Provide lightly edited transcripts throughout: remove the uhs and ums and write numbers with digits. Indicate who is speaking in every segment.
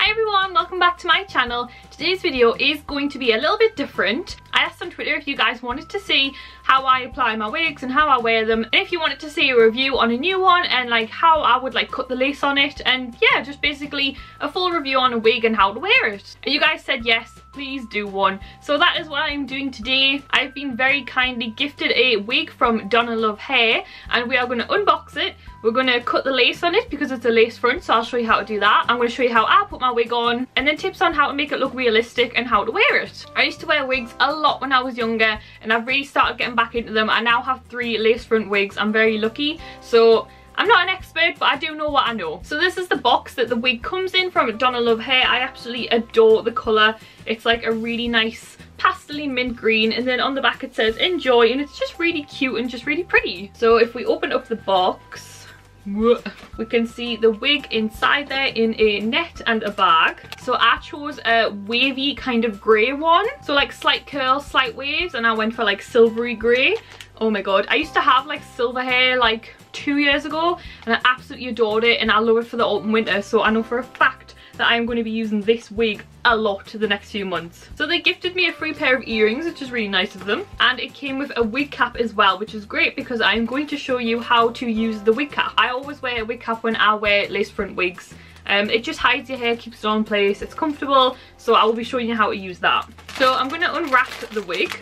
Speaker 1: Hi everyone, welcome back to my channel. Today's video is going to be a little bit different. I asked on Twitter if you guys wanted to see how I apply my wigs and how I wear them, and if you wanted to see a review on a new one and like how I would like cut the lace on it, and yeah, just basically a full review on a wig and how to wear it. And you guys said yes, please do one. So that is what I'm doing today. I've been very kindly gifted a wig from Dona Love Hair and we are going to unbox it. We're going to cut the lace on it because it's a lace front, so I'll show you how to do that. I'm going to show you how I put my wig on and then tips on how to make it look realistic and how to wear it. I used to wear wigs a lot when I was younger and I've really started getting back into them. I now have 3 lace front wigs. I'm very lucky. So I'm not an expert, but I do know what I know. So this is the box that the wig comes in from Dona Love Hair. I absolutely adore the colour. It's like a really nice pastel-y mint green, and then on the back it says enjoy, and it's just really cute and just really pretty. So if we open up the box, we can see the wig inside there in a net and a bag. So I chose a wavy kind of grey one, so like slight curls, slight waves, and I went for like silvery grey. Oh my god, I used to have like silver hair like 2 years ago and I absolutely adored it, and I love it for the autumn winter, so I know for a fact that I'm going to be using this wig a lot the next few months. So they gifted me a free pair of earrings, which is really nice of them, and it came with a wig cap as well, which is great because I'm going to show you how to use the wig cap. I always wear a wig cap when I wear lace front wigs. It just hides your hair, keeps it on place, it's comfortable, so I will be showing you how to use that. So I'm going to unwrap the wig.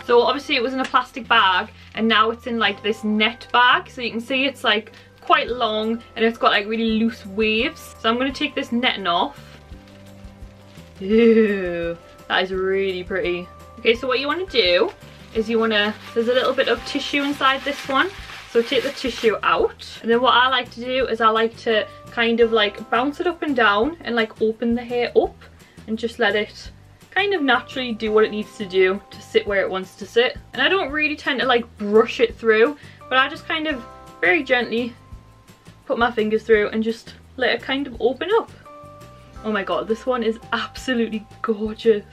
Speaker 1: So obviously it was in a plastic bag and now it's in like this net bag, so you can see it's like quite long and it's got like really loose waves. So I'm going to take this netting off. Ew, that is really pretty. Okay, so what you want to do is you want to, there's a little bit of tissue inside this one, so take the tissue out, and then what I like to do is I like to kind of like bounce it up and down and like open the hair up and just let it kind of naturally do what it needs to do to sit where it wants to sit. And I don't really tend to like brush it through, but I just kind of very gently put my fingers through and just let it kind of open up. Oh my god, this one is absolutely gorgeous.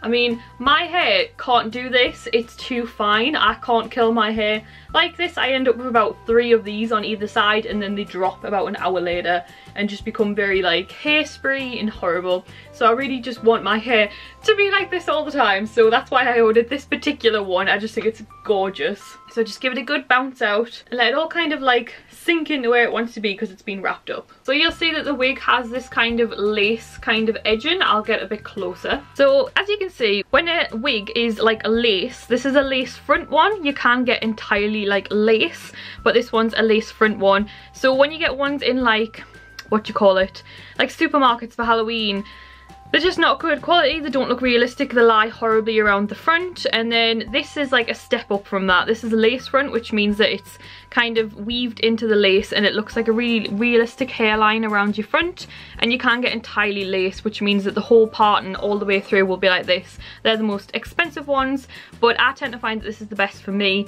Speaker 1: I mean, my hair can't do this, it's too fine. I can't curl my hair like this. I end up with about 3 of these on either side and then they drop about an hour later and just become very like hairspray and horrible. So I really just want my hair to be like this all the time, so that's why I ordered this particular one. I just think it's gorgeous. So just give it a good bounce out and let it all kind of like sink into where it wants to be because it's been wrapped up. So you'll see that the wig has this kind of lace kind of edging. I'll get a bit closer. So as you can see, when a wig is like a lace, this is a lace front one. You can get entirely like lace, but this one's a lace front one. So when you get ones in like, what do you call it, like supermarkets for Halloween, they're just not good quality, they don't look realistic, they lie horribly around the front. And then this is like a step up from that. This is a lace front, which means that it's kind of weaved into the lace and it looks like a really realistic hairline around your front, and you can get entirely lace, which means that the whole parting all the way through will be like this. They're the most expensive ones, but I tend to find that this is the best for me,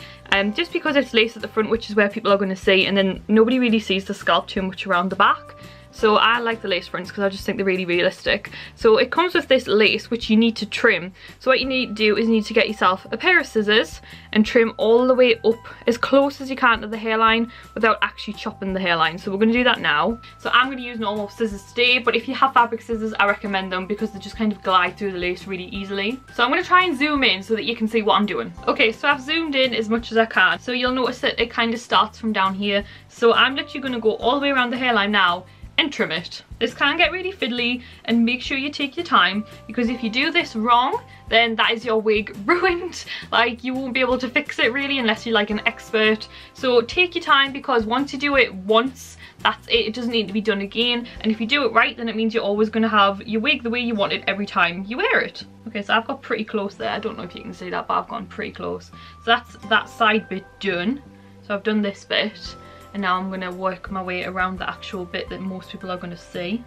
Speaker 1: just because it's lace at the front, which is where people are going to see, and then nobody really sees the scalp too much around the back. So I like the lace fronts because I just think they're really realistic. So it comes with this lace which you need to trim. So what you need to do is you need to get yourself a pair of scissors and trim all the way up as close as you can to the hairline without actually chopping the hairline. So we're going to do that now. So I'm going to use normal scissors today, but if you have fabric scissors I recommend them because they just kind of glide through the lace really easily. So I'm going to try and zoom in so that you can see what I'm doing. Okay, so I've zoomed in as much as I can. So you'll notice that it kind of starts from down here. So I'm literally going to go all the way around the hairline now and trim it. This can get really fiddly, and make sure you take your time because if you do this wrong then that is your wig ruined. Like, you won't be able to fix it really unless you're like an expert. So take your time because once you do it once, that's it. It doesn't need to be done again, and if you do it right then it means you're always going to have your wig the way you want it every time you wear it. Okay, so I've got pretty close there. I don't know if you can see that, but I've gotten pretty close. So that's that side bit done. So I've done this bit. And now I'm going to work my way around the actual bit that most people are going to see.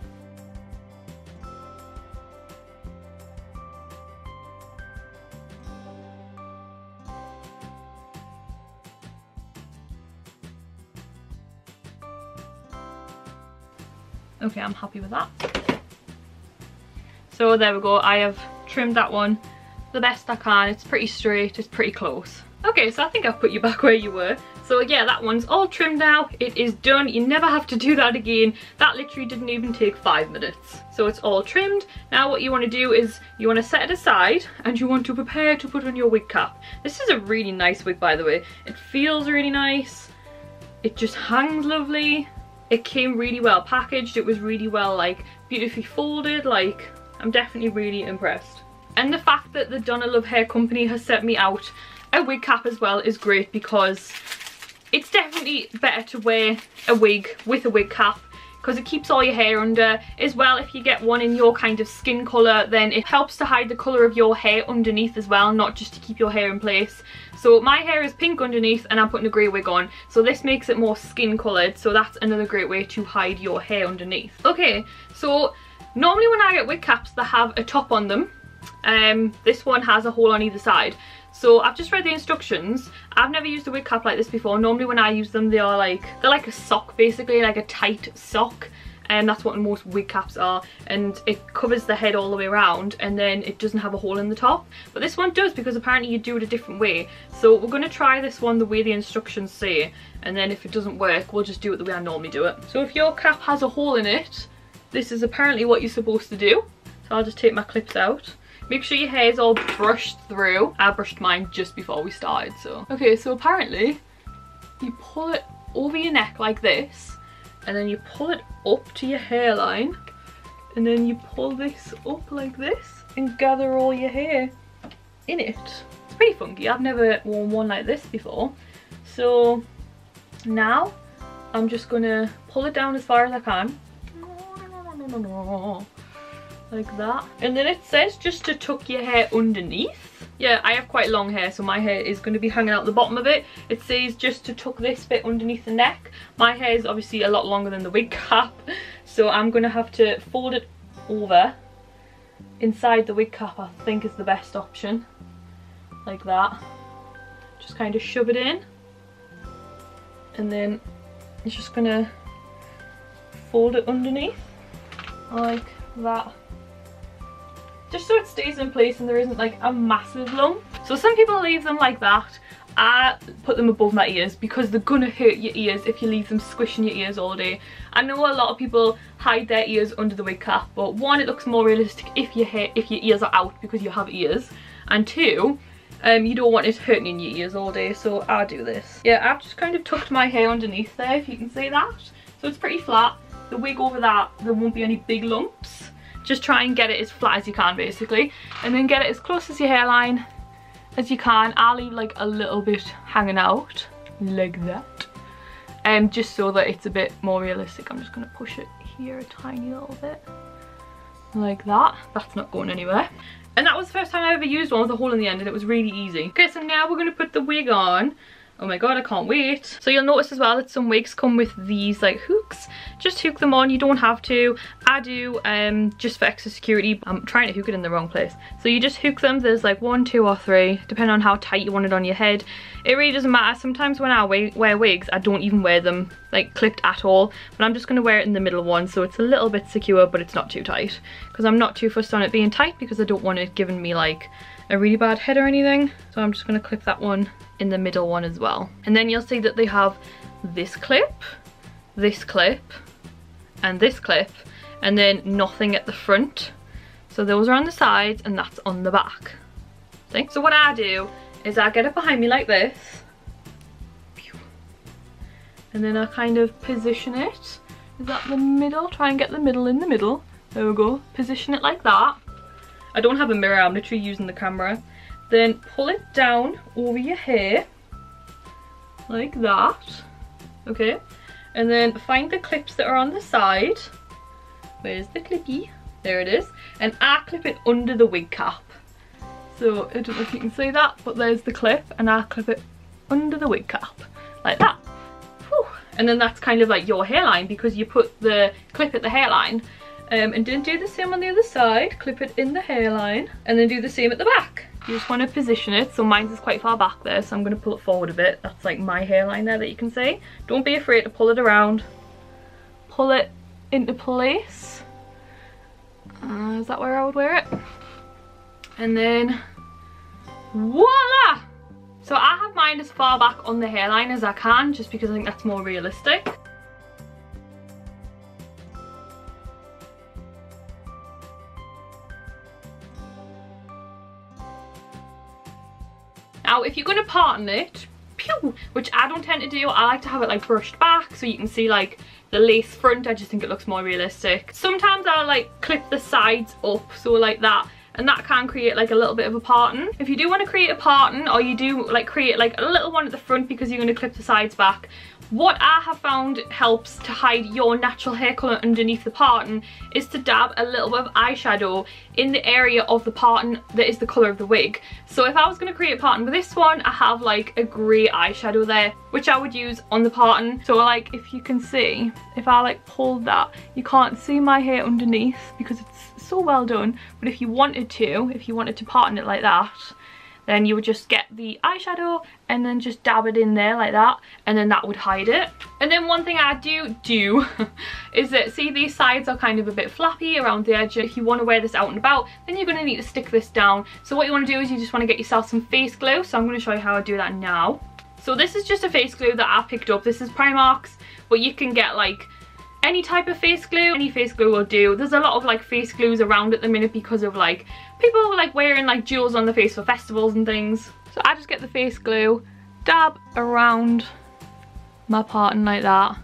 Speaker 1: Okay, I'm happy with that. So there we go, I have trimmed that one the best I can. It's pretty straight, it's pretty close. Okay, so I think I've put you back where you were. So yeah, that one's all trimmed now. It is done. You never have to do that again. That literally didn't even take 5 minutes. So it's all trimmed. Now what you want to do is you want to set it aside and you want to prepare to put on your wig cap. This is a really nice wig, by the way. It feels really nice. It just hangs lovely. It came really well packaged. It was really well, like, beautifully folded. Like, I'm definitely really impressed. And the fact that the Dona Love Hair company has sent me out a wig cap as well is great, because it's definitely better to wear a wig with a wig cap because it keeps all your hair under. As well, if you get one in your kind of skin colour, then it helps to hide the colour of your hair underneath as well, not just to keep your hair in place. So my hair is pink underneath and I'm putting a grey wig on, so this makes it more skin coloured, so that's another great way to hide your hair underneath. Okay, so normally when I get wig caps, they have a top on them. This one has a hole on either side. So I've just read the instructions. I've never used a wig cap like this before. Normally when I use them, they're like a sock, basically, like a tight sock. And that's what most wig caps are. And it covers the head all the way around, and then it doesn't have a hole in the top. But this one does, because apparently you do it a different way. So we're going to try this one the way the instructions say. And then if it doesn't work, we'll just do it the way I normally do it. So if your cap has a hole in it, this is apparently what you're supposed to do. So I'll just take my clips out. Make sure your hair is all brushed through. I brushed mine just before we started, so. Okay, so apparently you pull it over your neck like this, and then you pull it up to your hairline, and then you pull this up like this and gather all your hair in it. It's pretty funky. I've never worn one like this before. So now I'm just gonna pull it down as far as I can. Like that. And then it says just to tuck your hair underneath. Yeah, I have quite long hair, so my hair is going to be hanging out the bottom of it. It says just to tuck this bit underneath the neck. My hair is obviously a lot longer than the wig cap, so I'm going to have to fold it over inside the wig cap. I think is the best option. Like that. Just kind of shove it in, and then it's just going to fold it underneath like that, just so it stays in place and there isn't like a massive lump. So some people leave them like that. I put them above my ears because they're gonna hurt your ears if you leave them squishing your ears all day. I know a lot of people hide their ears under the wig cap, but one, it looks more realistic if your ears are out because you have ears, and two, you don't want it hurting in your ears all day, so I do this. Yeah, I've just kind of tucked my hair underneath there, if you can see that. So it's pretty flat. The wig over that, there won't be any big lumps. Just try and get it as flat as you can, basically, and then get it as close as your hairline as you can. I'll leave like a little bit hanging out like that, just so that it's a bit more realistic. I'm just going to push it here a tiny little bit like that. That's not going anywhere. And that was the first time I ever used one with a hole in the end, and it was really easy. Okay, so now we're going to put the wig on. Oh my god, I can't wait. So you'll notice as well that some wigs come with these like hooks. Just hook them on, you don't have to. I do, just for extra security. I'm trying to hook it in the wrong place. So you just hook them, there's like 1, 2 or 3, depending on how tight you want it on your head. It really doesn't matter. Sometimes when I wear wigs, I don't even wear them like clipped at all. But I'm just going to wear it in the middle one, so it's a little bit secure, but it's not too tight. Because I'm not too fussed on it being tight, because I don't want it giving me like a really bad head or anything. So I'm just going to clip that one in the middle one as well. And then you'll see that they have this clip, and this clip, and then nothing at the front. So those are on the sides and that's on the back. See? So what I do is I get it behind me like this, and then I kind of position it. Is that the middle? Try and get the middle in the middle. There we go. Position it like that. I don't have a mirror, I'm literally using the camera. Then pull it down over your hair, like that, okay? And then find the clips that are on the side. Where's the clippy? There it is. And I clip it under the wig cap. So, I don't know if you can see that, but there's the clip, and I clip it under the wig cap, like that. Whew. And then that's kind of like your hairline, because you put the clip at the hairline. And then do the same on the other side, clip it in the hairline, and then do the same at the back. You just want to position it, so mine is quite far back there, so I'm going to pull it forward a bit. That's like my hairline there that you can see. Don't be afraid to pull it around. Pull it into place. Is that where I would wear it? And then voila! So I have mine as far back on the hairline as I can, just because I think that's more realistic. Now if you're going to parting it, which I don't tend to do, I like to have it like brushed back so you can see like the lace front. I just think it looks more realistic. Sometimes I'll like clip the sides up, so like that, and that can create like a little bit of a parting. If you do want to create a parting, or you do like create like a little one at the front because you're going to clip the sides back, what I have found helps to hide your natural hair colour underneath the parting is to dab a little bit of eyeshadow in the area of the parting that is the colour of the wig. So if I was going to create a parting with this one, I have like a grey eyeshadow there, which I would use on the parting. So like if you can see, if I like pull that, you can't see my hair underneath because it's so well done. But if you wanted to parting it like that, then you would just get the eyeshadow and then just dab it in there like that, and then that would hide it. And then one thing I do is that, see, these sides are kind of a bit flappy around the edge. If you want to wear this out and about, then you're going to need to stick this down. So what you want to do is you just want to get yourself some face glue. So I'm going to show you how I do that now. So this is just a face glue that I picked up. This is Primark's, but you can get like any type of face glue. Any face glue will do. There's a lot of like face glues around at the minute because of like people like wearing like jewels on the face for festivals and things. So I just get the face glue, dab around my parting like that,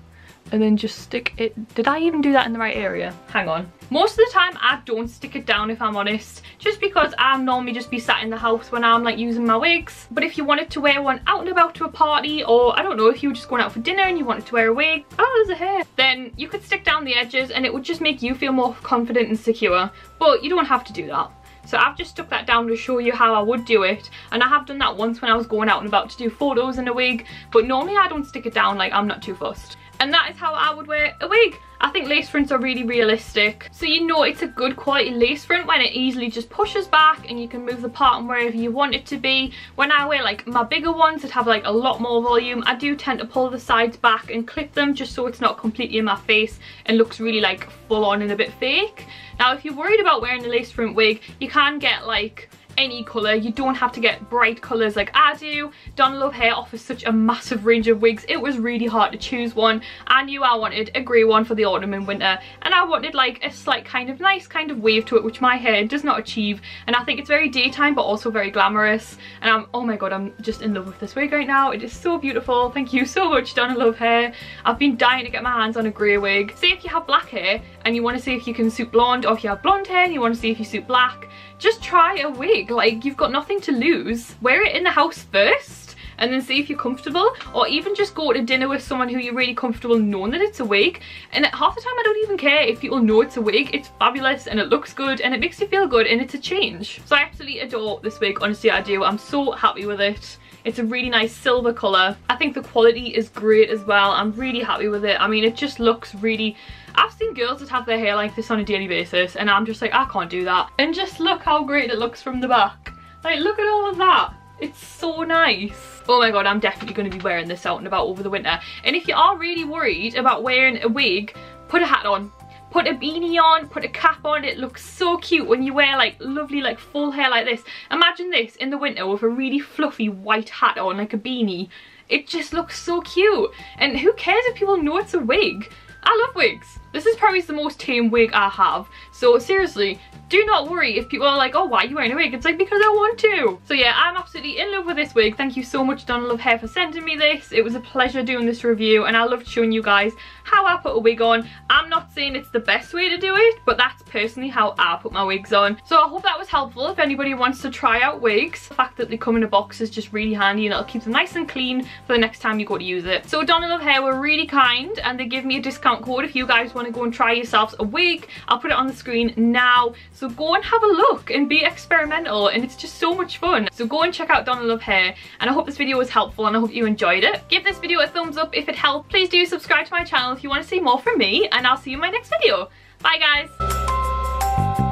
Speaker 1: and then just stick it. Did I even do that in the right area? Hang on. Most of the time I don't stick it down, if I'm honest, just because I normally just be sat in the house when I'm like using my wigs. But if you wanted to wear one out and about to a party, or I don't know, if you were just going out for dinner and you wanted to wear a wig, oh there's a hair, then you could stick down the edges and it would just make you feel more confident and secure. But you don't have to do that. So I've just stuck that down to show you how I would do it, and I have done that once when I was going out and about to do photos in a wig, but normally I don't stick it down, like I'm not too fussed. And that is how I would wear a wig. I think lace fronts are really realistic, so you know it's a good quality lace front when it easily just pushes back and you can move the parting wherever you want it to be. When I wear like my bigger ones that have like a lot more volume, I do tend to pull the sides back and clip them just so it's not completely in my face and looks really like full on and a bit fake. Now if you're worried about wearing a lace front wig, you can get like any colour. You don't have to get bright colours like I do. Dona Love Hair offers such a massive range of wigs. It was really hard to choose one. I knew I wanted a grey one for the autumn and winter, and I wanted like a slight kind of nice kind of wave to it, which my hair does not achieve, and I think it's very daytime but also very glamorous. And oh my god, I'm just in love with this wig right now. It is so beautiful. Thank you so much, Dona Love Hair. I've been dying to get my hands on a grey wig. Say if you have black hair and you want to see if you can suit blonde, or if you have blonde hair and you want to see if you suit black, just try a wig. Like, you've got nothing to lose. Wear it in the house first and then see if you're comfortable, or even just go to dinner with someone who you're really comfortable knowing that it's a wig. And half the time I don't even care if people know it's a wig. It's fabulous and it looks good and it makes you feel good and it's a change. So I absolutely adore this wig, honestly I do. I'm so happy with it. It's a really nice silver colour. I think the quality is great as well. I'm really happy with it. I mean, it just looks really... I've seen girls that have their hair like this on a daily basis and I'm just like, I can't do that. And just look how great it looks from the back. Like, look at all of that. It's so nice. Oh my god, I'm definitely going to be wearing this out and about over the winter. And if you are really worried about wearing a wig, put a hat on. Put a beanie on, put a cap on. It looks so cute when you wear like lovely like full hair like this. Imagine this in the winter with a really fluffy white hat on, like a beanie. It just looks so cute. And who cares if people know it's a wig? I love wigs. This is probably the most tame wig I have. So seriously, do not worry if people are like, oh, why are you wearing a wig? It's like, because I want to. So yeah, I'm absolutely in love with this wig. Thank you so much, Dona Love Hair, for sending me this. It was a pleasure doing this review, and I loved showing you guys how I put a wig on. I'm not saying it's the best way to do it, but that's personally how I put my wigs on. So I hope that was helpful if anybody wants to try out wigs. The fact that they come in a box is just really handy, and it'll keep them nice and clean for the next time you go to use it. So Dona Love Hair were really kind, and they give me a discount code if you guys want to go and try yourselves a wig. I'll put it on the screen now. So go and have a look and be experimental, and it's just so much fun. So go and check out Dona Love Hair, and I hope this video was helpful and I hope you enjoyed it. Give this video a thumbs up if it helped. Please do subscribe to my channel if you want to see more from me, and I'll see you in my next video. Bye guys.